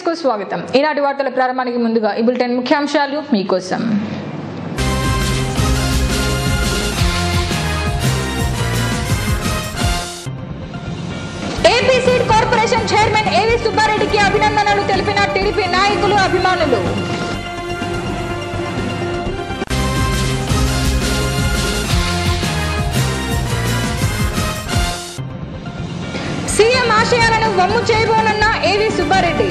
కు స్వాగతం. ఈనాటి వార్తల ప్రారంభానికి ముందుగా ఈ బులెటిన్ ముఖ్యాంశాలు మీకోసం. ఏపీ సీడ్ కార్పొరేషన్ చైర్మన్ ఏవి సుబ్బారెడ్డికి అభినందనలు తెలిపిన టీడీపీ నాయకులు, అభిమానులు. సీఎం ఆశయాలను వమ్ము చేయబోనన్న AV Subba Reddy.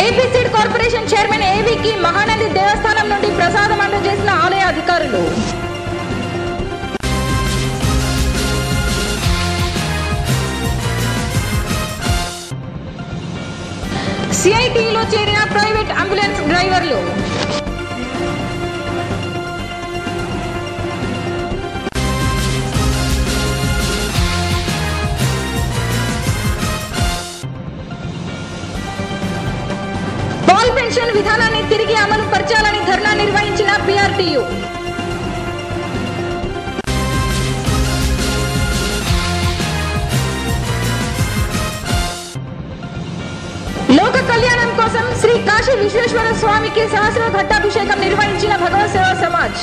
AP seed corporation chairman ఏవికి మహానంది దేవస్థానం నుండి ప్రసాదం అందజేసిన ఆలయ అధికారులు. సిఐటిలో చేరిన ప్రైవేట్ అంబులెన్స్ డ్రైవర్లు. పాల్ పెన్షన్ విధానాన్ని తిరిగి అమలు పరచాలని ధర్నా నిర్వహించిన పిఆర్టీయూ. లోక కళ్యాణం కోసం శ్రీ కాశీ విశ్వేశ్వర స్వామికి సహస్ర ఘట్టాభిషేకం నిర్వహించిన భగవత్ సేవా సమాజ్.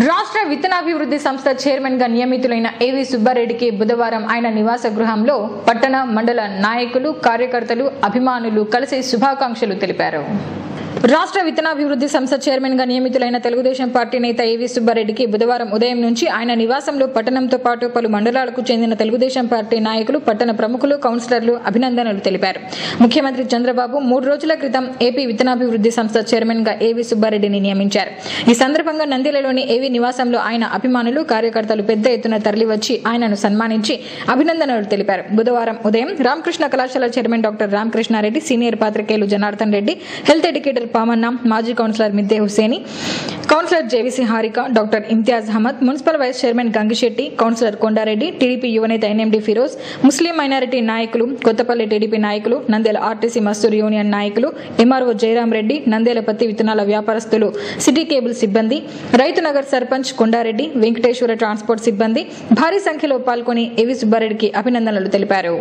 రాష్ట్ర విత్తనాభివృద్ధి సంస్థ చైర్మన్ గా నియమితులైన ఏవి సుబ్బారెడ్డికి బుధవారం ఆయన నివాస గృహంలో పట్టణ, మండల నాయకులు, కార్యకర్తలు, అభిమానులు కలిసి శుభాకాంక్షలు తెలిపారు. రాష్ట్ర విత్తనాభివృద్ధి సంస్థ చైర్మన్ గా నియమితులైన తెలుగుదేశం పార్టీ నేత ఏవి సుబ్బారెడ్డికి బుధవారం ఉదయం నుంచి ఆయన నివాసంలో పట్టణంతో పాటు పలు మండలాలకు చెందిన తెలుగుదేశం పార్టీ నాయకులు, పట్టణ ప్రముఖులు, కౌన్సిలర్లు అభినందనలు తెలిపారు. ముఖ్యమంత్రి చంద్రబాబు 3 రోజుల క్రితం ఏపీ విత్తనాభివృద్ధి సంస్థ చైర్మన్ గా ఏవి సుబ్బారెడ్డిని నియమించారు. ఈ సందర్భంగా నంద్యాలలోని ఏవి నివాసంలో ఆయన అభిమానులు, కార్యకర్తలు పెద్ద ఎత్తున తరలివచ్చి ఆయనను సన్మానించి అభినందనలు తెలిపారు. బుధవారం ఉదయం రామకృష్ణ కళాశాల చైర్మన్ డాక్టర్ రామకృష్ణారెడ్డి, సీనియర్ పాత్రికేయులు జనార్దన్ రెడ్డి, హెల్త్ ఎడ్యుకేటర్ పామన్న, మాజీ councillor Midde Huseni, councillor JVC Harika, doctor Imtiaz Ahmed, municipal vice chairman Gangisetti, councillor Konda Reddy, TDP యువనేత ఎన్ఎండి ఫిరోజ్, ముస్లిం మైనారిటీ నాయకులు, కొత్తపల్లి టీడీపీ నాయకులు, నంద్యాల ఆర్టీసీ మస్తూర్ యూనియన్ నాయకులు, ఎంఆర్ఓ జయరాం రెడ్డి, నంద్యాల పత్తి విత్తనాల వ్యాపారస్తులు, సిటీ కేబుల్ సిబ్బంది, రైతు నగర్ సర్పంచ్ కొండారెడ్డి, వెంకటేశ్వర ట్రాన్స్పోర్ట్ సిబ్బంది భారీ సంఖ్యలో పాల్గొని ఏవి సుబ్బారెడ్డికి అభినందనలు తెలిపారు.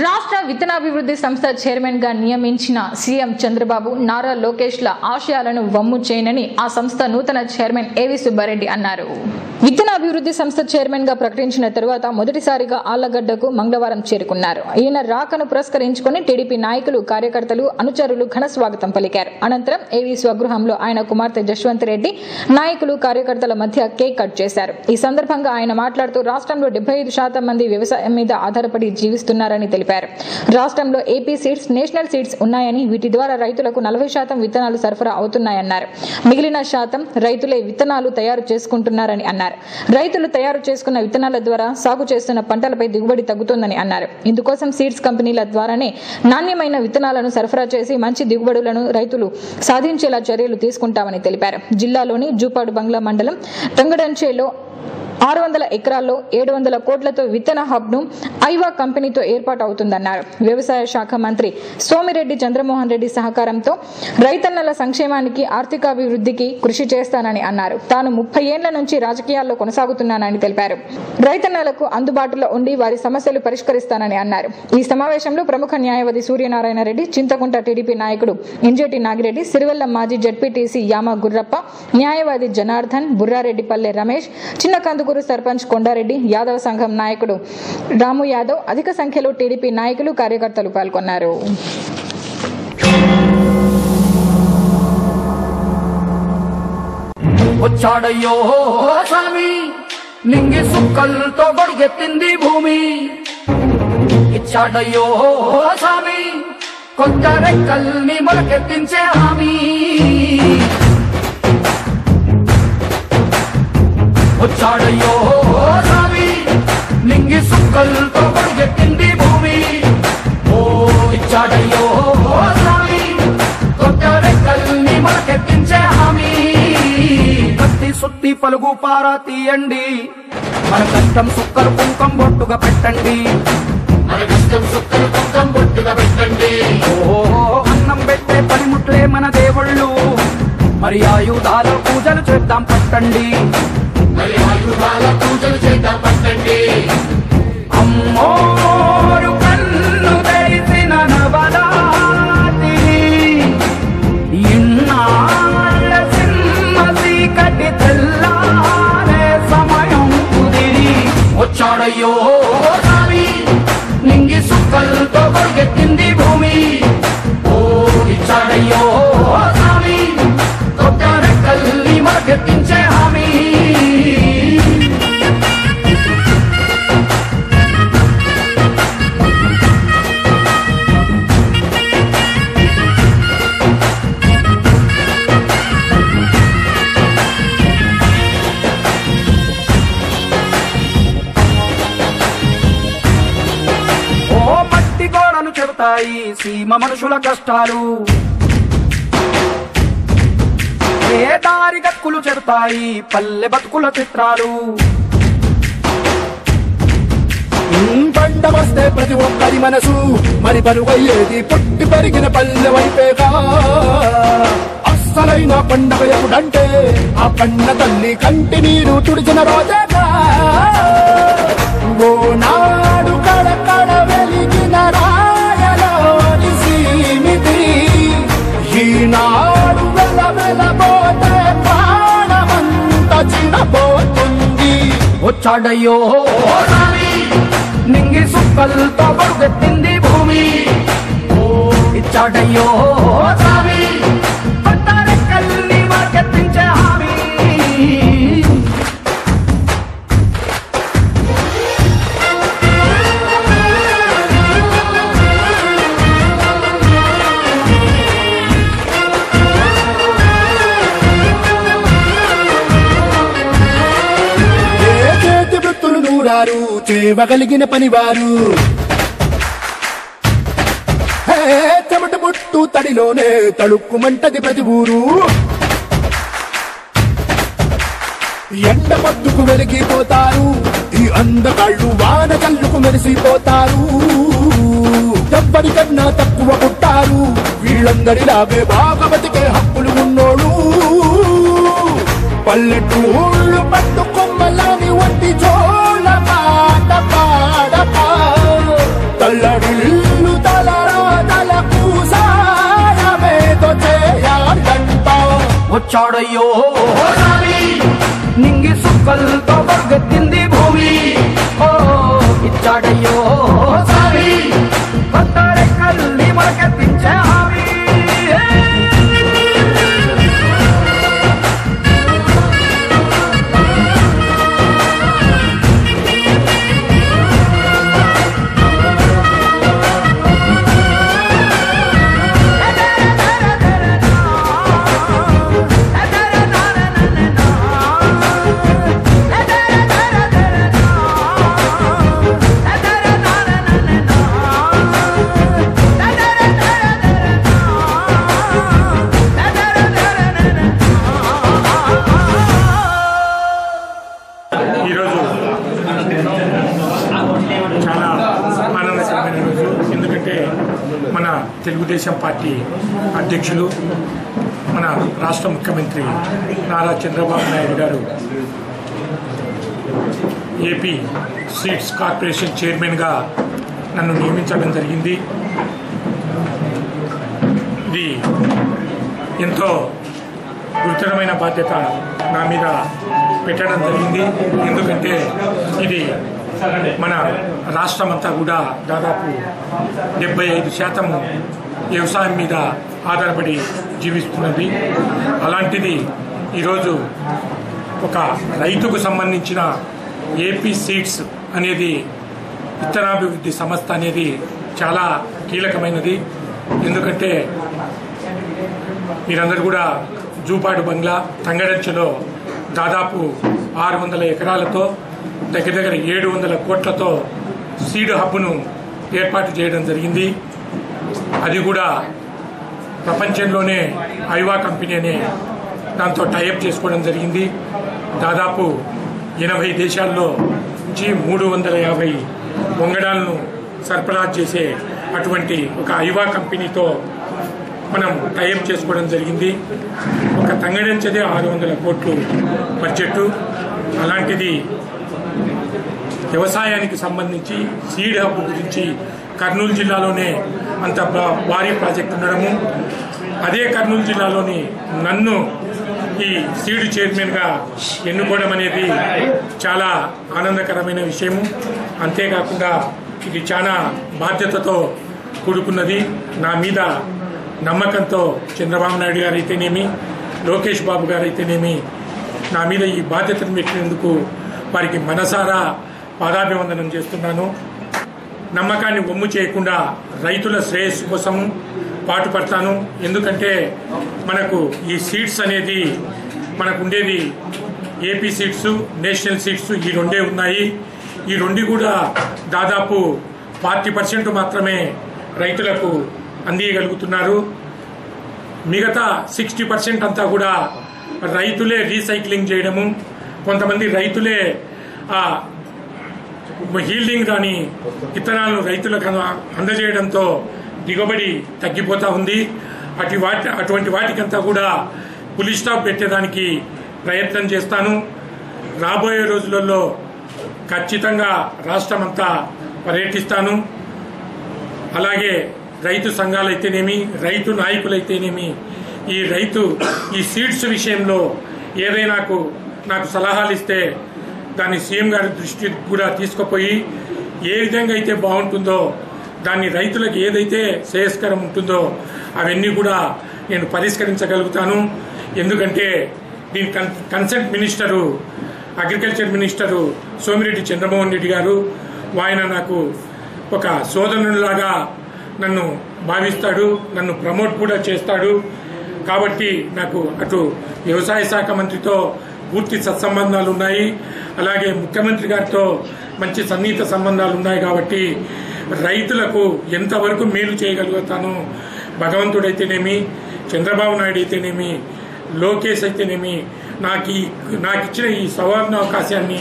రాష్ట్ర విత్తనాభివృద్ధి సంస్థ చైర్మన్ గా నియమించిన సీఎం చంద్రబాబు నారా లోకేష్ ల ఆశయాలను వమ్ము చేయనని ఆ సంస్థ నూతన చైర్మన్ ఏవి సుబ్బారెడ్డి అన్నారు. విత్తనాభివృద్ధి సంస్థ చైర్మన్ గా ప్రకటించిన తరువాత మొదటిసారిగా ఆళ్లగడ్డకు మంగళవారం చేరుకున్నారు. ఈయన రాకను పురస్కరించుకుని టీడీపీ నాయకులు, కార్యకర్తలు, అనుచరులు ఘన స్వాగతం పలికారు. అనంతరం ఏవి స్వగృహంలో ఆయన కుమార్తె జశ్వంత్ రెడ్డి నాయకులు, కార్యకర్తల మధ్య కేక్ కట్ చేశారు. ఈ సందర్భంగా ఆయన మాట్లాడుతూ రాష్ట్రంలో 75% మంది వ్యవసాయం మీద ఆధారపడి జీవిస్తున్నారని తెలిపారు. రాష్ట్రంలో ఏపీ సీడ్స్, నేషనల్ సీడ్స్ ఉన్నాయని వీటి ద్వారా రైతులకు 40% విత్తనాలు సరఫరా అవుతున్నాయన్నారు. మిగిలిన శాతం రైతులే విత్తనాలు తయారు చేసుకుంటున్నారని అన్నారు. రైతులు తయారు చేసుకున్న విత్తనాల ద్వారా సాగు చేస్తున్న పంటలపై దిగుబడి తగ్గుతోందని అన్నారు. ఇందుకోసం సీడ్స్ కంపెనీల ద్వారానే నాణ్యమైన విత్తనాలను సరఫరా చేసి మంచి దిగుబడులను రైతులు సాధించేలా చర్యలు తీసుకుంటామని తెలిపారు. జిల్లాలోని జూపాడు బంగ్లా మండలం టంగడంచేలో 600 ఎకరాల్లో 700 కోట్లతో విత్తన హబ్ ను ఐవా కంపెనీతో ఏర్పాటు అవుతుందన్నారు. వ్యవసాయ శాఖ మంత్రి సోమిరెడ్డి చంద్రమోహన్ రెడ్డి సహకారంతో రైతన్నల సంక్షేమానికి, ఆర్థికాభివృద్ధికి కృషి చేస్తానని అన్నారు. తాను 30 ఏళ్ల నుంచి రాజకీయాల్లో కొనసాగుతున్నానని తెలిపారు. రైతన్నలకు అందుబాటులో ఉండి వారి సమస్యలు పరిష్కరిస్తానని అన్నారు. ఈ సమావేశంలో ప్రముఖ న్యాయవాది సూర్యనారాయణ రెడ్డి, చింతకుంట టీడీపీ నాయకుడు ఇంజేటి నాగిరెడ్డి, సిరివెల్ల మాజీ జడ్పీటీసీ యామ గుర్రప్ప, న్యాయవాది జనార్దన్, బుర్రారెడ్డిపల్లె రమేష్, చిన్నకందుకూరు సర్పంచ్ కొండారెడ్డి, యాదవ సంఘం నాయకుడు రాము యాదవ్, అధిక సంఖ్యలో టీడీపీ నాయకులు, కార్యకర్తలు పాల్గొన్నారు. వచ్చాడయ్యో స్వామి, నింగి సుక్కలతో గొడిగెత్తింది భూమి. ఇచ్చాడయ్యో స్వామి, కొత్త రెక్కల్ని మొలకెత్తించే హామీ. వచ్చాడయ్యో స్వామి, నింగి సుక్కలతో గొడిగెత్తింది భూమి. ఓ ఇచ్చాడయ్యో స్వామి, కొత్త రెక్కల్ని మొలకెత్తించే హామీ. కత్తి సుత్తి పలుగు పారా తీయండి, మన కష్టం సుక్కలు కుంకం బొట్టుగా పెట్టండి. మన కష్టం సుక్కలు కుంకం బొట్టుగా పెట్టండి. ఓ అన్నం పెట్టే పనిముట్లే మన దేవుళ్ళు, మరి ఆయుధాల పూజలు చేద్దాం పట్టండి. మరి ఆయుధాల పూజలు చేద్దాం పట్టండి. అమ్మోరు కన్ను తెరిసిన నవరాత్రి, ఇన్నాళ్ళ సింహ చీకటి తెల్లారే సమయం కుదిరి. వచ్చాడయ్యో స్వామి, నింగి సుక్కలతో గొడిగెత్తింది భూమి. ఓ ఇచ్చాడయ్యో స్వామి, కొత్త రెక్కల్ని మొలకెత్తించే హామీ. చెబుతాయి సీమ మనుషుల కష్టాలు, ఏ దారి గక్కులు చెబుతాయి పల్లె బతుకుల చిత్రాలు. పంట వస్తే ప్రతి ఒక్కరి మనసు మరి పరుగయ్యేది పుట్టి పెరిగిన పల్లె వైపేగా. అస్సలైన పండగ ఎప్పుడంటే ఆ కన్న తల్లి కంటి నీరు తుడిచిన రోజేగా. ఓనాడు కడకడ వెలిగిన రాయలోని సీమితి, ఈనాడు వెలవెలబోతే ప్రాణమంత చిన్నపోతుంది. వచ్చాడయ్యో స్వామి, నింగి సుక్కలతో గొడిగెత్తింది భూమి. ఓ ఇచ్చాడయ్యో స్వామి, కొత్త రెక్కల్ని మొలకెత్తించే హామీ. నూరారు చేయగలిగిన పనివారు, చెమట పుట్టు తడిలోనే తడుక్కుమంటది ప్రతి ఊరు. ఎండ మద్దుకు వెలిగిపోతారు, ఈ అందగాళ్ళు వాన కళ్ళుకు మెరిసిపోతారు. ఎవ్వరికన్నా తక్కువ పుట్టారు, వీళ్ళందరిలాగే బాగా బతికే హక్కులు ఉన్నోడు. పల్లెటూళ్ళు పట్టుకొమ్మలాని వంటి జోల పాట పాడపా తల్లడిల్ల వచ్చాడయ్యో స్వామి నింగి సుక్కలతో పరుగెత్తింది భూమి ఓ ఇచ్చాడయ్యో స్వామి కొత్త రెక్కల్ని మొలకెత్తించే హామీ మన తెలుగుదేశం పార్టీ అధ్యక్షులు మన రాష్ట్ర ముఖ్యమంత్రి నారా చంద్రబాబు నాయుడు గారు ఏపీ సీడ్స్ కార్పొరేషన్ చైర్మన్గా నన్ను నియమించడం జరిగింది. ఇది ఎంతో గురుతరమైన బాధ్యత నా మీద పెట్టడం జరిగింది. ఎందుకంటే ఇది మన రాష్ట్రం అంతా కూడా దాదాపు 75% వ్యవసాయం మీద ఆధారపడి జీవిస్తున్నది. అలాంటిది ఈరోజు ఒక రైతుకు సంబంధించిన ఏపీ సీడ్స్ అనేది విత్తనాభివృద్ధి సంస్థ అనేది చాలా కీలకమైనది. ఎందుకంటే మీరందరూ కూడా జూపాడు బంగ్లా తంగడంచెలో దాదాపు 600 ఎకరాలతో దగ్గర 700 కోట్లతో సీడ్ హబ్ను ఏర్పాటు చేయడం జరిగింది. అది కూడా ప్రపంచంలోనే ఐవా కంపెనీ అనే దాంతో టైఅప్ చేసుకోవడం జరిగింది. దాదాపు 80 దేశాల్లో నుంచి 350 వంగడాలను సరఫరా చేసే అటువంటి ఒక ఐవా కంపెనీతో మనం టైఅప్ చేసుకోవడం జరిగింది. ఒక తంగడంచెదే 600 కోట్లు బడ్జెట్. అలాంటిది వ్యవసాయానికి సంబంధించి సీడ్ హబ్ గురించి కర్నూలు జిల్లాలోనే అంత భారీ ప్రాజెక్ట్ ఉండడము, అదే కర్నూలు జిల్లాలోని నన్ను ఈ సీడ్ చైర్మన్గా ఎన్నుకోవడం అనేది చాలా ఆనందకరమైన విషయము. అంతేకాకుండా ఇది చాలా బాధ్యతతో కూడుకున్నది. నా మీద నమ్మకంతో చంద్రబాబు నాయుడు గారు అయితేనేమి, లోకేష్ బాబు గారు అయితేనేమి నా మీద ఈ బాధ్యతను పెట్టినందుకు వారికి మనసారా పాదాభివందనం చేస్తున్నాను. నమ్మకాన్ని ఒమ్ము చేయకుండా రైతుల శ్రేయస్సు కోసం పాటుపడతాను. ఎందుకంటే మనకు ఈ సీడ్స్ అనేది మనకు ఉండేది ఏపీ సీడ్స్, నేషనల్ సీడ్స్, ఈ రెండే ఉన్నాయి. ఈ రెండు కూడా దాదాపు 40% మాత్రమే రైతులకు అందియగలుగుతున్నారు. మిగతా 60% అంతా కూడా రైతులే రీసైక్లింగ్ చేయడము, కొంతమంది రైతులే హీల్డింగ్ రాని విత్తనాలను రైతులకు అందజేయడంతో దిగుబడి తగ్గిపోతూ ఉంది. అటువంటి వాటికంతా కూడా పులి స్టాప్ పెట్టేదానికి ప్రయత్నం చేస్తాను. రాబోయే రోజులలో ఖచ్చితంగా రాష్ట్రమంతా పర్యటిస్తాను. అలాగే రైతు సంఘాలైతేనేమి, రైతు నాయకులైతేనేమి ఈ సీడ్స్ విషయంలో ఏదైనా నాకు సలహాలు ఇస్తే దాన్ని సీఎం గారి దృష్టికి కూడా తీసుకుపోయి ఏ విధంగా అయితే బాగుంటుందో, దాన్ని రైతులకు ఏదైతే శ్రేయస్కరం ఉంటుందో అవన్నీ కూడా నేను పరిష్కరించగలుగుతాను. ఎందుకంటే దీని concern minister, agriculture minister Somireddy Chandramohan Reddy గారు, ఆయన నాకు ఒక సోదరునిలాగా నన్ను భావిస్తాడు, నన్ను ప్రమోట్ కూడా చేస్తాడు. కాబట్టి నాకు అటు వ్యవసాయ శాఖ మంత్రితో పూర్తి సత్సంబంధాలు ఉన్నాయి, అలాగే ముఖ్యమంత్రి గారితో మంచి సన్నిహిత సంబంధాలు ఉన్నాయి. కాబట్టి రైతులకు ఎంతవరకు మేలు చేయగలుగుతానో భగవంతుడైతేనేమి, చంద్రబాబు నాయుడు అయితేనేమి, లోకేష్ అయితేనేమి నాకిచ్చిన ఈ సవర్ణ అవకాశాన్ని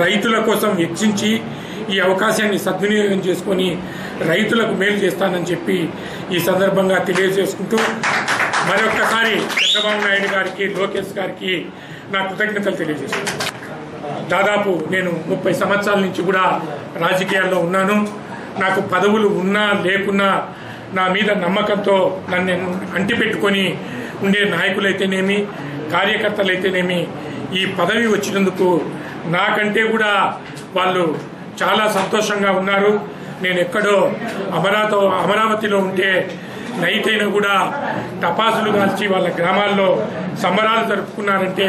రైతుల కోసం వెచ్చించి ఈ అవకాశాన్ని సద్వినియోగం చేసుకొని రైతులకు మేలు చేస్తానని చెప్పి ఈ సందర్భంగా తెలియజేసుకుంటూ మరొక్కసారి చంద్రబాబు నాయుడు గారికి, లోకేష్ గారికి నా కృతజ్ఞతలు తెలియజేస్తున్నాను. దాదాపు నేను 30 సంవత్సరాల నుంచి కూడా రాజకీయాల్లో ఉన్నాను. నాకు పదవులు ఉన్నా లేకున్నా నా మీద నమ్మకంతో నన్ను అంటిపెట్టుకొని ఉండే నాయకులైతేనేమి కార్యకర్తలైతేనేమి ఈ పదవి వచ్చినందుకు నాకంటే కూడా వాళ్ళు చాలా సంతోషంగా ఉన్నారు. నేను ఎక్కడో అమరావతిలో ఉంటే నైట్ అయినా కూడా టపాసులు కాల్చి వాళ్ళ గ్రామాల్లో సంబరాలు జరుపుకున్నారంటే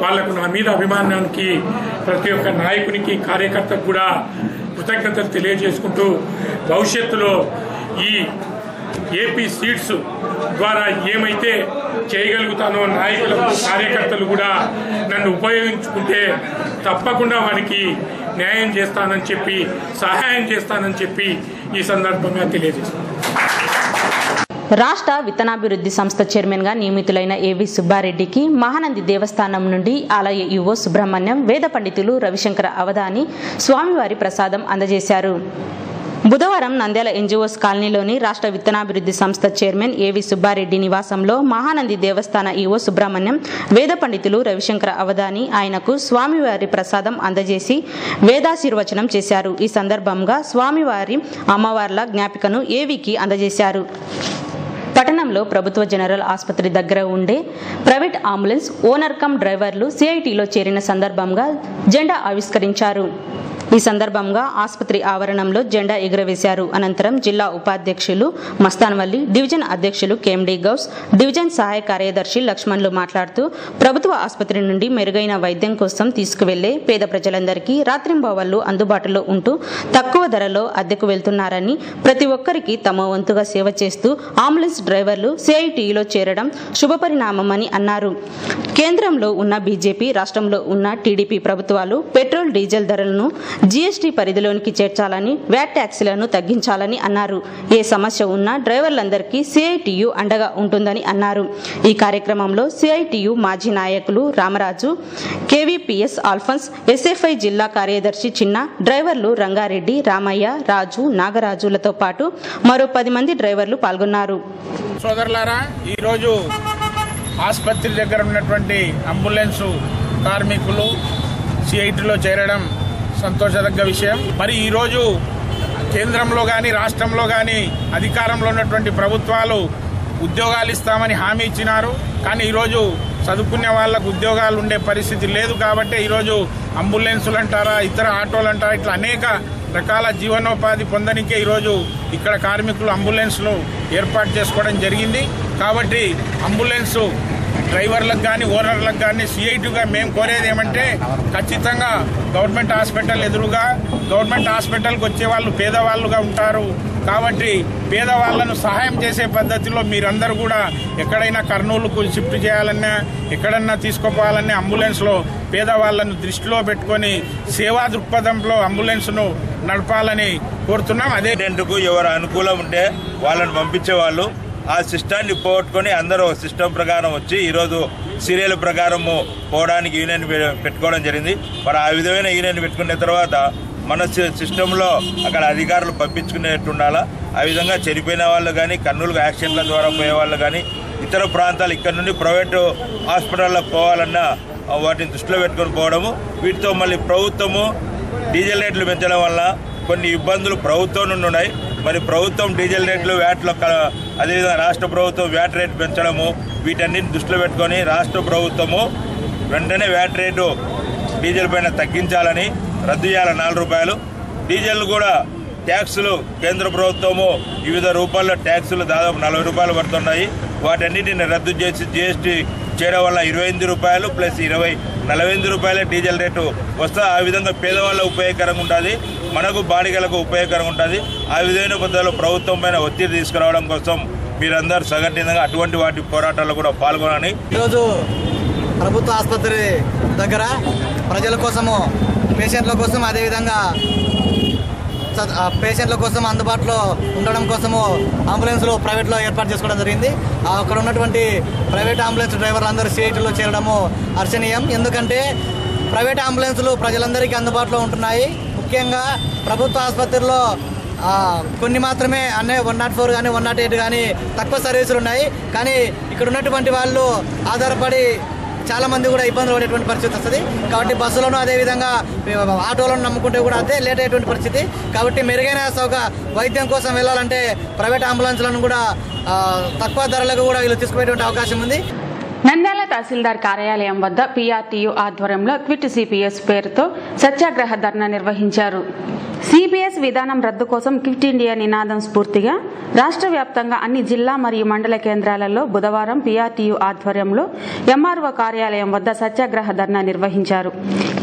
వాళ్లకు నా మీద అభిమానానికి ప్రతి ఒక్క నాయకునికి కార్యకర్తకు కూడా కృతజ్ఞతలు తెలియజేసుకుంటూ భవిష్యత్తులో ఈ ఏపీ సీట్స్ ద్వారా ఏమైతే చేయగలుగుతానో నాయకులకు కార్యకర్తలు కూడా నన్ను ఉపయోగించుకుంటే తప్పకుండా వారికి న్యాయం చేస్తానని చెప్పి సహాయం చేస్తానని చెప్పి ఈ సందర్భంగా తెలియజేస్తాను. రాష్ట్ర విత్తనాభివృద్ధి సంస్థ చైర్మన్గా నియమితులైన ఏవి సుబ్బారెడ్డికి మహానంది దేవస్థానం నుండి ఆలయ ఈవో సుబ్రహ్మణ్యం, వేద పండితులు రవిశంకర అవధాని స్వామివారి ప్రసాదం అందజేశారు. బుధవారం నంద్యాల ఎన్జిఓస్ కాలనీలోని రాష్ట్ర విత్తనాభివృద్ధి సంస్థ చైర్మన్ ఏవి సుబ్బారెడ్డి నివాసంలో మహానంది దేవస్థాన ఈవో సుబ్రహ్మణ్యం, వేద పండితులు రవిశంకర అవధాని ఆయనకు స్వామివారి ప్రసాదం అందజేసి వేదాశీర్వచనం చేశారు. ఈ సందర్భంగా స్వామివారి అమ్మవార్ల జ్ఞాపికను ఏవికి అందజేశారు. పట్టణంలో ప్రభుత్వ జనరల్ ఆసుపత్రి దగ్గర ఉండే ప్రైవేట్ అంబులెన్స్ ఓనర్ కమ్ డ్రైవర్లు సిఐటిలో చేరిన సందర్భంగా జెండా ఆవిష్కరించారు. ఈ సందర్భంగా ఆసుపత్రి ఆవరణంలో జెండా ఎగురవేశారు. అనంతరం జిల్లా ఉపాధ్యక్షులు మస్తాన్వల్లి, డివిజన్ అధ్యక్షులు కేఎండి గౌస్, డివిజన్ సహాయ కార్యదర్శి లక్ష్మణ్లు మాట్లాడుతూ ప్రభుత్వ ఆసుపత్రి నుండి మెరుగైన వైద్యం కోసం తీసుకువెళ్లే పేద ప్రజలందరికీ రాత్రింబవళ్లు అందుబాటులో ఉంటూ తక్కువ ధరలో అద్దెకు వెళ్తున్నారని, ప్రతి ఒక్కరికి తమ వంతుగా సేవ చేస్తూ అంబులెన్స్ డ్రైవర్లు సిఐటిలో చేరడం శుభపరిణామమని అన్నారు. కేంద్రంలో ఉన్న బీజేపీ, రాష్ట్రంలో ఉన్న టీడీపీ ప్రభుత్వాలు పెట్రోల్, డీజిల్ ధరలను జీఎస్టీ పరిధిలోనికి చేర్చాలని, వ్యాట్ ట్యాక్సీలను తగ్గించాలని అన్నారు. ఏ సమస్య ఉన్నా డ్రైవర్లందరికీ సిఐటియు అండగా ఉంటుందని అన్నారు. ఈ కార్యక్రమంలో సిఐటియు మాజీ నాయకులు రామరాజు, కేవీపీఎస్ ఆల్ఫన్స్, ఎస్ఎఫ్ఐ జిల్లా కార్యదర్శి చిన్న, డ్రైవర్లు రంగారెడ్డి, రామయ్య, రాజు, నాగరాజులతో పాటు మరో 10 మంది డ్రైవర్లు పాల్గొన్నారు. సోదరులారా, ఈరోజు ఆసుపత్రి దగ్గర ఉన్నటువంటి అంబులెన్సు కార్మికులు సిఐటిలో చేరడం సంతోషదగ్గ విషయం. మరి ఈరోజు కేంద్రంలో కానీ రాష్ట్రంలో కానీ అధికారంలో ఉన్నటువంటి ప్రభుత్వాలు ఉద్యోగాలు ఇస్తామని హామీ ఇచ్చినారు. కానీ ఈరోజు చదువుకునే వాళ్ళకు ఉద్యోగాలు ఉండే పరిస్థితి లేదు. కాబట్టి ఈరోజు అంబులెన్సులు అంటారా, ఇతర ఆటోలు అంటారా, ఇట్లా అనేక రకాల జీవనోపాధి పొందనికే ఈరోజు ఇక్కడ కార్మికులు అంబులెన్స్లు ఏర్పాటు చేసుకోవడం జరిగింది. కాబట్టి అంబులెన్సు డ్రైవర్లకు కానీ ఓనర్లకు కానీ సిఐటిగా మేము కోరేది ఏమంటే, ఖచ్చితంగా గవర్నమెంట్ హాస్పిటల్ ఎదురుగా గవర్నమెంట్ హాస్పిటల్కి వచ్చే వాళ్ళు పేదవాళ్ళుగా ఉంటారు. కాబట్టి పేదవాళ్లను సహాయం చేసే పద్ధతిలో మీరందరూ కూడా ఎక్కడైనా కర్నూలుకు షిఫ్ట్ చేయాలన్నా, ఎక్కడన్నా తీసుకుపోవాలన్నా అంబులెన్స్లో పేదవాళ్లను దృష్టిలో పెట్టుకొని సేవా దృక్పథంలో అంబులెన్స్ను నడపాలని కోరుతున్నాం. అదే ఎవరు అనుకూలం ఉంటే వాళ్ళని పంపించేవాళ్ళు ఆ సిస్టాన్ని పోగొట్టుకొని అందరూ సిస్టమ్ ప్రకారం వచ్చి ఈరోజు సీరియల్ ప్రకారము పోవడానికి యూనియన్ పెట్టుకోవడం జరిగింది. మరి ఆ విధమైన యూనియన్ పెట్టుకున్న తర్వాత మన సిస్టంలో అక్కడ అధికారులు పంపించుకునేట్టు ఉండాలా. ఆ విధంగా చనిపోయిన వాళ్ళు కానీ, కర్నూలుకు యాక్సిడెంట్ల ద్వారా పోయే వాళ్ళు కానీ, ఇతర ప్రాంతాలు ఇక్కడ నుండి ప్రైవేటు హాస్పిటల్లో పోవాలన్నా వాటిని దృష్టిలో పెట్టుకొని పోవడము. వీటితో మళ్ళీ ప్రభుత్వము డీజిల్ రేట్లు పెంచడం వల్ల కొన్ని ఇబ్బందులు ప్రభుత్వం నుండి ఉన్నాయి. మరి ప్రభుత్వం డీజిల్ రేట్లు, వ్యాట్లో అదేవిధంగా రాష్ట్ర ప్రభుత్వం వ్యాట్ రేటు పెంచడము, వీటన్నిటిని దృష్టిలో పెట్టుకొని రాష్ట్ర ప్రభుత్వము వెంటనే వ్యాట్ రేటు డీజిల్ పైన తగ్గించాలని, రద్దు చేయాలి 4 రూపాయలు. డీజిల్ కూడా ట్యాక్సులు కేంద్ర ప్రభుత్వము వివిధ రూపాల్లో ట్యాక్సులు దాదాపు 40 రూపాయలు పడుతున్నాయి. వాటన్నిటిని రద్దు చేసి జీఎస్టీ చేయడం వల్ల 25 రూపాయలు ప్లస్ 48 రూపాయలే డీజిల్ రేటు వస్తే ఆ విధంగా పేదవాళ్ళ ఉపయోగకరంగా ఉంటుంది, మనకు బాడిగలకు ఉపయోగకరంగా ఉంటుంది. ఆ విధమైన పద్ధతిలో ప్రభుత్వం పైన ఒత్తిడి తీసుకురావడం కోసం మీరందరూ సంఘటితంగా అటువంటి వాటి పోరాటాల్లో కూడా పాల్గొనాలని. ఈరోజు ప్రభుత్వ ఆసుపత్రి దగ్గర ప్రజల కోసము, పేషెంట్ల కోసం, అదేవిధంగా పేషెంట్ల కోసం అందుబాటులో ఉండడం కోసము అంబులెన్స్లు ప్రైవేట్లో ఏర్పాటు చేసుకోవడం జరిగింది. అక్కడ ఉన్నటువంటి ప్రైవేట్ అంబులెన్స్ డ్రైవర్లు అందరూ సిఐటిలో చేరడము హర్షణీయం. ఎందుకంటే ప్రైవేట్ అంబులెన్స్లు ప్రజలందరికీ అందుబాటులో ఉంటున్నాయి. ముఖ్యంగా ప్రభుత్వ ఆసుపత్రిలో కొన్ని మాత్రమే అన్నీ 104 కానీ 108 కానీ తక్కువ సర్వీసులు ఉన్నాయి. కానీ ఇక్కడ ఉన్నటువంటి వాళ్ళు ఆధారపడి చాలా మంది కూడా ఇబ్బందులు పడేటువంటి పరిస్థితి వస్తుంది. కాబట్టి బస్సులను అదేవిధంగా ఆటోలను నమ్ముకుంటే కూడా అదే లేట్ అయ్యేటువంటి పరిస్థితి. కాబట్టి మెరుగైన వైద్యం కోసం వెళ్ళాలంటే ప్రైవేట్ అంబులెన్స్లను కూడా తక్కువ ధరలకు కూడా వీళ్ళు తీసుకుపోయేటువంటి అవకాశం ఉంది. నంద్యాల తహసీల్దార్ కార్యాలయం వద్ద PRTU ఆధ్వర్యంలో క్విట్ CPS పేరుతో సత్యాగ్రహ ధర్నా నిర్వహించారు. CPS విధానం రద్దు కోసం క్విట్ ఇండియా నినాదం స్ఫూర్తిగా రాష్ట్ర వ్యాప్తంగా అన్ని జిల్లా మరియు మండల కేంద్రాలలో బుధవారం PRTU ఆధ్వర్యంలో MRO కార్యాలయం వద్ద సత్యాగ్రహ ధర్నా నిర్వహించారు.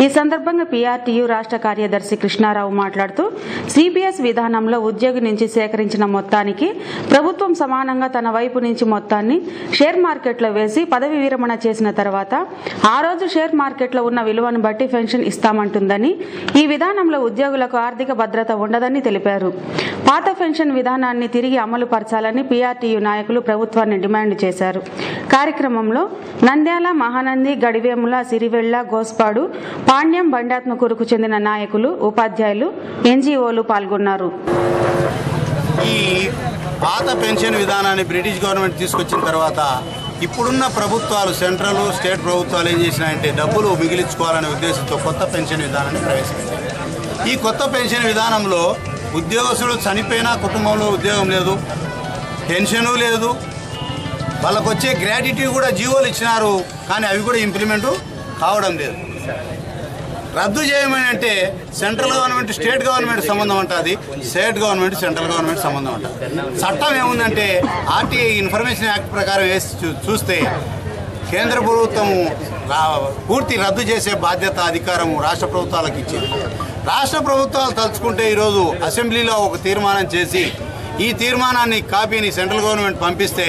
ఈ సందర్భంగా PRTU రాష్ట్ర కార్యదర్శి కృష్ణారావు మాట్లాడుతూ CPS విధానంలో ఉద్యోగి నుంచి సేకరించిన మొత్తానికి ప్రభుత్వం సమానంగా తన వైపు నుంచి మొత్తాన్ని షేర్ మార్కెట్లో వేసి పదవి విరమణ చేసిన తర్వాత ఆ రోజు షేర్ మార్కెట్లో ఉన్న విలువను బట్టి పెన్షన్ ఇస్తామంటుందని, ఈ విధానంలో ఉద్యోగులకు ఆర్థిక భద్రత ఉండదని తెలిపారు. పాత పెన్షన్ విధానాన్ని తిరిగి అమలు పరచాలని PRTU నాయకులు ప్రభుత్వాన్ని డిమాండ్ చేశారు. కార్యక్రమంలో నంద్యాల, మహానంది, గడివేముల, సిరివెళ్ల, గోస్పాడు, పాండ్యం, బండాత్మకూరుకు చెందిన నాయకులు, ఉపాధ్యాయులు, NGOలు పాల్గొన్నారు. ఈ పాత పెన్షన్ విధానాన్ని బ్రిటిష్ గవర్నమెంట్ తీసుకొచ్చిన తర్వాత ఇప్పుడున్న ప్రభుత్వాలు, సెంట్రల్, స్టేట్ ప్రభుత్వాలు ఏం చేసినాయంటే డబ్బులు మిగిలించుకోవాలనే ఉద్దేశంతో కొత్త పెన్షన్ విధానాన్ని ప్రవేశపెట్టారు. ఈ కొత్త పెన్షన్ విధానంలో ఉద్యోగస్తులు చనిపోయినా కుటుంబంలో ఉద్యోగం లేదు, పెన్షను లేదు, వాళ్ళకు వచ్చే గ్రాట్యుటీ కూడా జీవోలు ఇచ్చినారు, కానీ అవి కూడా ఇంప్లిమెంటు కావడం లేదు. రద్దు చేయమని అంటే సెంట్రల్ గవర్నమెంట్ స్టేట్ గవర్నమెంట్ సంబంధం ఉంటుంది, స్టేట్ గవర్నమెంట్ సెంట్రల్ గవర్నమెంట్ సంబంధం ఉంటుంది. చట్టం ఏముందంటే RTI ఇన్ఫర్మేషన్ యాక్ట్ ప్రకారం వేసి చూస్తే కేంద్ర ప్రభుత్వం పూర్తి రద్దు చేసే బాధ్యత, అధికారం రాష్ట్ర ప్రభుత్వాలకు ఇచ్చింది. రాష్ట్ర ప్రభుత్వాలు తలుచుకుంటే ఈరోజు అసెంబ్లీలో ఒక తీర్మానం చేసి ఈ తీర్మానాన్ని కాపీని సెంట్రల్ గవర్నమెంట్ పంపిస్తే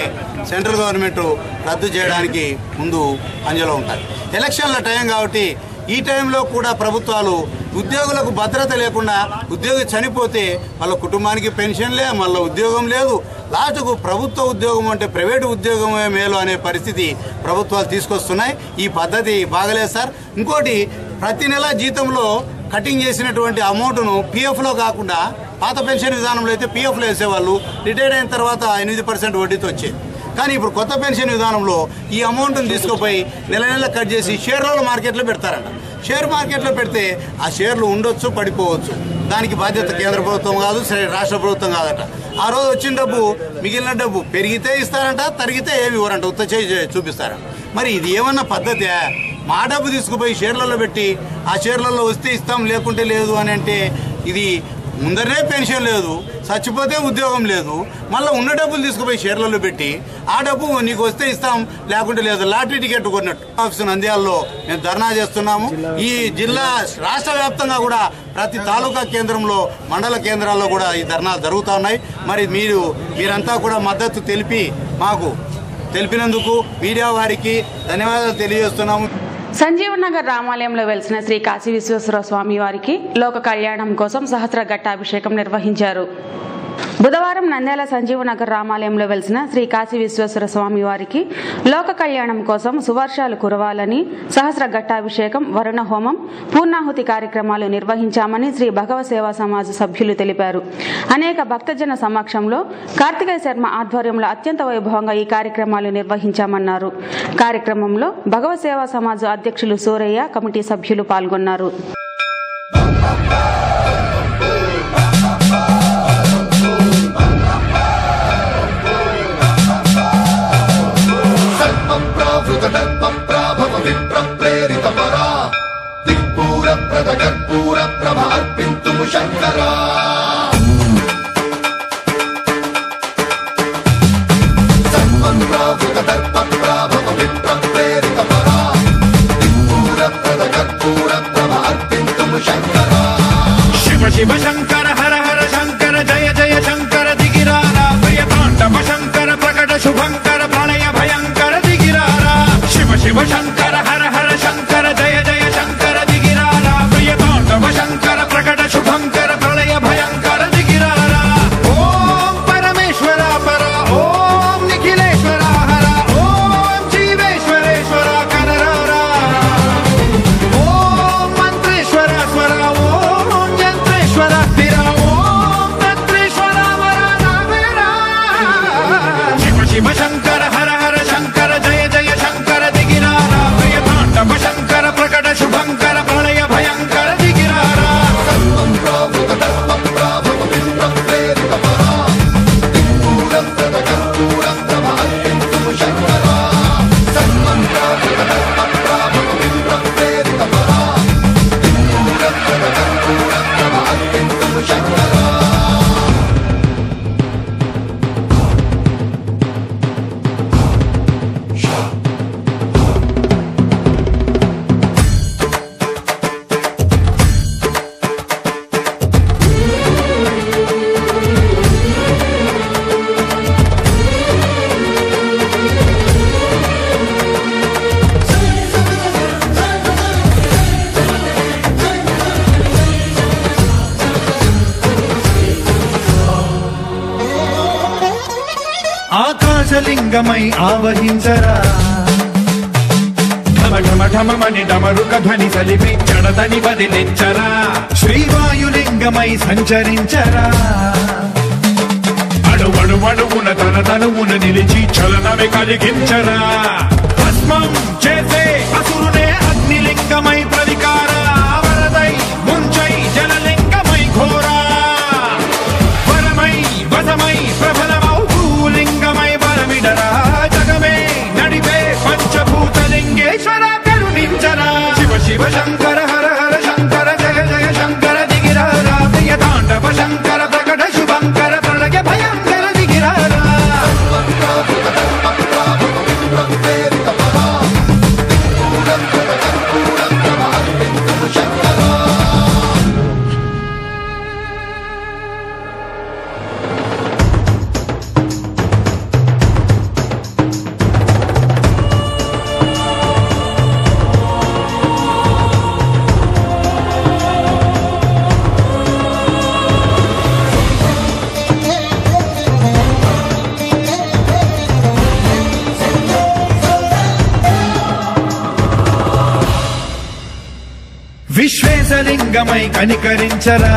సెంట్రల్ గవర్నమెంట్ రద్దు చేయడానికి ముందు అంజలో ఉంటాయి. ఎలక్షన్ల టైం కాబట్టి ఈ టైంలో కూడా ప్రభుత్వాలు ఉద్యోగులకు భద్రత లేకుండా ఉద్యోగి చనిపోతే వాళ్ళ కుటుంబానికి పెన్షన్ లే, మళ్ళీ ఉద్యోగం లేదు, లాస్ట్కు ప్రభుత్వ ఉద్యోగం అంటే ప్రైవేటు ఉద్యోగమే మేలు అనే పరిస్థితి ప్రభుత్వాలు తీసుకొస్తున్నాయి. ఈ పద్ధతి బాగలేదు సార్. ఇంకోటి, ప్రతి నెల జీతంలో కటింగ్ చేసినటువంటి అమౌంట్ను PFలో కాకుండా పాత పెన్షన్ విధానంలో అయితే PFలో వేసేవాళ్ళు, రిటైర్డ్ అయిన తర్వాత 8% వడ్డీతో వచ్చేది. కానీ ఇప్పుడు కొత్త పెన్షన్ విధానంలో ఈ అమౌంట్ని తీసుకుపోయి నెల నెల కట్ చేసి షేర్ల మార్కెట్లో పెడతారంట. షేర్ మార్కెట్లో పెడితే ఆ షేర్లు ఉండొచ్చు, పడిపోవచ్చు. దానికి బాధ్యత కేంద్ర ప్రభుత్వం కాదు, రాష్ట్ర ప్రభుత్వం కాదట. ఆ రోజు వచ్చిన డబ్బు, మిగిలిన డబ్బు పెరిగితే ఇస్తారంట, తరిగితే ఏమి ఇవ్వరంట, ఉత్త చేయి చూపిస్తారంట. మరి ఇది ఏమన్నా పద్ధతి? మా డబ్బు తీసుకుపోయి షేర్లలో పెట్టి ఆ షేర్లలో వస్తే ఇస్తాం, లేకుంటే లేదు అని అంటే ఇది ముందరనే పెన్షన్ లేదు, చచ్చిపోతే ఉద్యోగం లేదు, మళ్ళీ ఉన్న డబ్బులు తీసుకుపోయి షేర్లలో పెట్టి ఆ డబ్బు నీకు వస్తే ఇస్తాం, లేకుంటే లేదు. లాటరీ టికెట్ కొన్నట్టు. ఆఫీసు నంద్యాలలో మేము ధర్నా చేస్తున్నాము. ఈ జిల్లా రాష్ట్ర వ్యాప్తంగా కూడా ప్రతి తాలూకా కేంద్రంలో, మండల కేంద్రాల్లో కూడా ఈ ధర్నాలు జరుగుతూ ఉన్నాయి. మరి మీరంతా కూడా మద్దతు తెలిపినందుకు మీడియా వారికి ధన్యవాదాలు తెలియజేస్తున్నాము. సంజీవనగర్ రామాలయంలో వెలిసిన శ్రీ కాశీ విశ్వేశ్వర స్వామి వారికి లోక కళ్యాణం కోసం సహస్ర ఘట్టాభిషేకం నిర్వహించారు. బుధవారం నంద్యాల సంజీవనగర్ రామాలయంలో వెలిసిన శ్రీ కాశీ విశ్వేశ్వర స్వామి వారికి లోక కళ్యాణం కోసం సువర్షాలు కురవాలని సహస్ర ఘట్టాభిషేకం, వరుణ హోమం, పూర్ణాహుతి కార్యక్రమాలు నిర్వహించామని శ్రీ భగవ సేవా సమాజ సభ్యులు తెలిపారు. అనేక భక్తజన సమక్షంలో కార్తికేయ శర్మ ఆధ్వర్యంలో అత్యంత వైభవంగా ఈ కార్యక్రమాలు నిర్వహించామన్నారు. కార్యక్రమంలో భగవ సేవా సమాజ అధ్యక్షులు సూరయ్య, కమిటీ సభ్యులు పాల్గొన్నారు. శివ శంకర హర హర శంకర జయ జయ శంకర దిగిరారా ప్రియ తాండవ శంకర ప్రకట శుభంకర ప్రళయ భయంకర దిగిరారా శివ శివ శంకర హర హర శంకర జయ జయ శంకర దిగిరారా ప్రియ తాండవ శంకర ప్రకట శుభంకర ప్రళయ భయంకర దిగిరారా. ఓం పరమేశ్వర పర, ఓం నిఖిలేశ్వర హర, ఓం జీవేశ్వరేశ్వర కనరారా, ఓం మంత్రేశ్వర స్వర, ఓం యంత్రేశ్వర స్థిర, ఓం తంత్రేశ్వర వర నావేరా. శివ శివ శంకర హర హర శంకర జయ జయ శంకర దిగిరారా ప్రియ మానసలింగమై ఆవహించరా ఢమఢమఢమని డమరుక ధ్వని సలిపి జడదని వదిలించరా శ్రీవాయులింగమై సంచరించరా అణువణువున తన తనువున నిలిచి చలనమే కలిగించరా భస్మం చేసే అసురునే అగ్నిలింగమై ప్రవికార వరదై ముంచై జలలింగమై ఘోరా వరమై వసమై ప్రబలమౌ భూలింగమై వరమిడరా జగమే నడిపే పంచభూతలింగేశ్వర కరుణించరా శివ శివ శంకర హర హర శంకర జయ జయ శంకర దిగిరారా ప్రియ తాండవ శంకర ప్రకట శుభంకర ప్రళయ భయంకర దిగిరారా విశ్వేశలింగమై కనికరించరా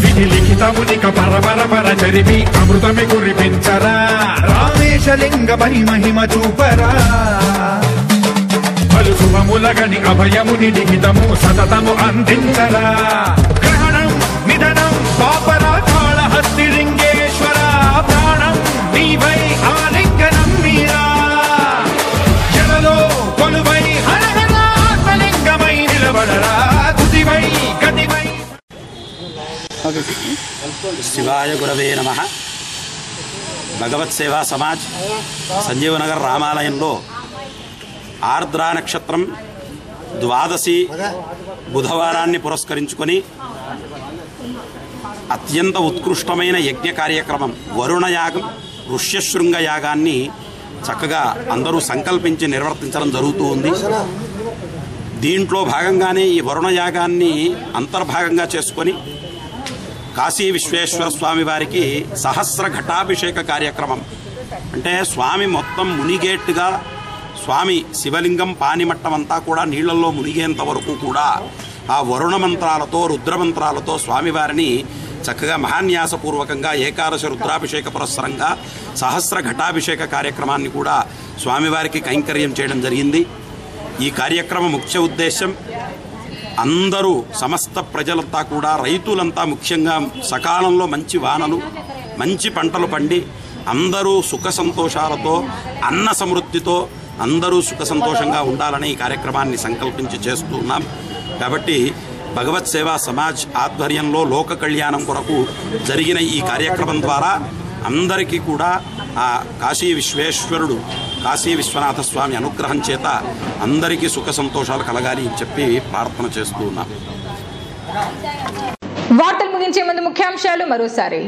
విధి లిఖితమునిక పరపర చరివి అమృతమి కురిపించరా రామేశలింగమై మహిమ చూపరా పలు శుభములగని అభయముని లిఖితము సతతము అందించరా గ్రహణం నిధనం పాపరా కాళహస్తి లింగేశ్వర ప్రాణం నీవై ఆలింగనం మీరా జలలో కొలువై హరహరాత్మలింగమై నిలబడరా తుదివై గతివై. శివాయ గురవే నమః. భగవత్ సేవా సమాజ్ సంజీవనగర్ రామాలయంలో ఆర్ద్రా నక్షత్రం ద్వాదశి బుధవారాన్ని పురస్కరించుకొని అత్యంత ఉత్కృష్టమైన యజ్ఞ కార్యక్రమం వరుణయాగం ఋష్యశృంగ యాగాన్ని చక్కగా అందరూ సంకల్పించి నిర్వర్తించడం జరుగుతూ ఉంది. దీంట్లో భాగంగానే ఈ వరుణయాగాన్ని అంతర్భాగంగా చేసుకొని కాశీ విశ్వేశ్వర స్వామి వారికి సహస్ర ఘటాభిషేక కార్యక్రమం, అంటే స్వామి మొత్తం మునిగేట్టుగా స్వామి శివలింగం పానిమట్టం అంతా కూడా నీళ్లలో మునిగేంత వరకు కూడా ఆ వరుణ మంత్రాలతో రుద్రమంత్రాలతో స్వామివారిని చక్కగా మహాన్యాసపూర్వకంగా ఏకాదశ రుద్రాభిషేక పురస్సరంగా సహస్ర ఘటాభిషేక కార్యక్రమాన్ని కూడా స్వామివారికి కైంకర్యం చేయడం జరిగింది. ఈ కార్యక్రమ ముఖ్య ఉద్దేశం అందరూ సమస్త ప్రజలంతా కూడా రైతులంతా ముఖ్యంగా సకాలంలో మంచి వానలు మంచి పంటలు పండి అందరూ సుఖ సంతోషాలతో అన్న సమృద్ధితో అందరూ సుఖ సంతోషంగా ఉండాలని ఈ కార్యక్రమాన్ని సంకల్పించి చేస్తూ ఉన్నాం. కాబట్టి భగవత్ సేవా సమాజ్ ఆధ్వర్యంలో లోక కళ్యాణం కొరకు జరిగిన ఈ కార్యక్రమం ద్వారా అందరికీ కూడా ఆ కాశీ విశ్వేశ్వరుడు కాశీ విశ్వనాథ స్వామి అనుగ్రహం చేత అందరికీ సుఖ సంతోషాలు కలగాలి అని చెప్పి ప్రార్థన చేస్తూ ఉన్నాం. వార్తలు ముగించే ముందు ముఖ్యాంశాలు మరోసారి.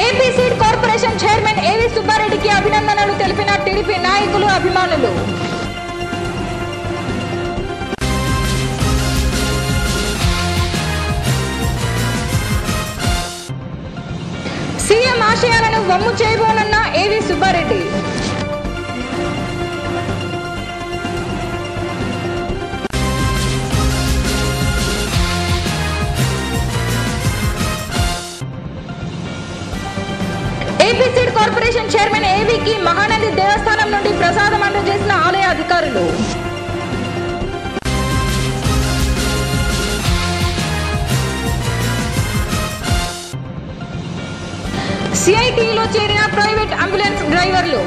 ఏపీ సీడ్ కార్పొరేషన్ చైర్మన్ ఏవి సుబ్బారెడ్డికి అభినందనలు తెలిపిన టీడీపీ నాయకులు అభిమానులు. సీఎం ఆశయాలను వమ్ము చేయబోనన్న AV Subba Reddy. AP seed corporation chairman ఏవికి మహానంది దేవస్థానం నుండి ప్రసాదం అందజేసిన ఆలయ అధికారులు. సిఐటిలో చేరిన ప్రైవేట్ అంబులెన్స్ డ్రైవర్లు.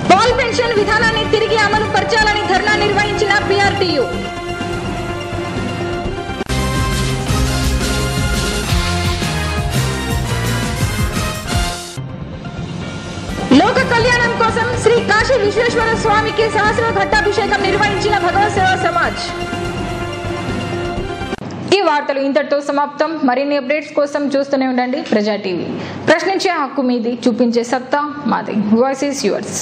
పాల్ పెన్షన్ విధానాన్ని తిరిగి అమలు పరచాలని ధర్నా నిర్వహించిన పిఆర్టీయూ. లోక కళ్యాణం కోసం శ్రీ కాశీ విశ్వేశ్వర స్వామికి సహస్ర ఘట్టాభిషేకం నిర్వహించిన భగవత్ సేవా సమాజ్. ఈ వార్తలు ఇంతటితో సమాప్తం. మరిన్ని అప్డేట్స్ కోసం చూస్తూనే ఉండండి ప్రజా టీవీ. ప్రశ్నించే హక్కు మీది, చూపించే సత్తా మాది. Voice is yours.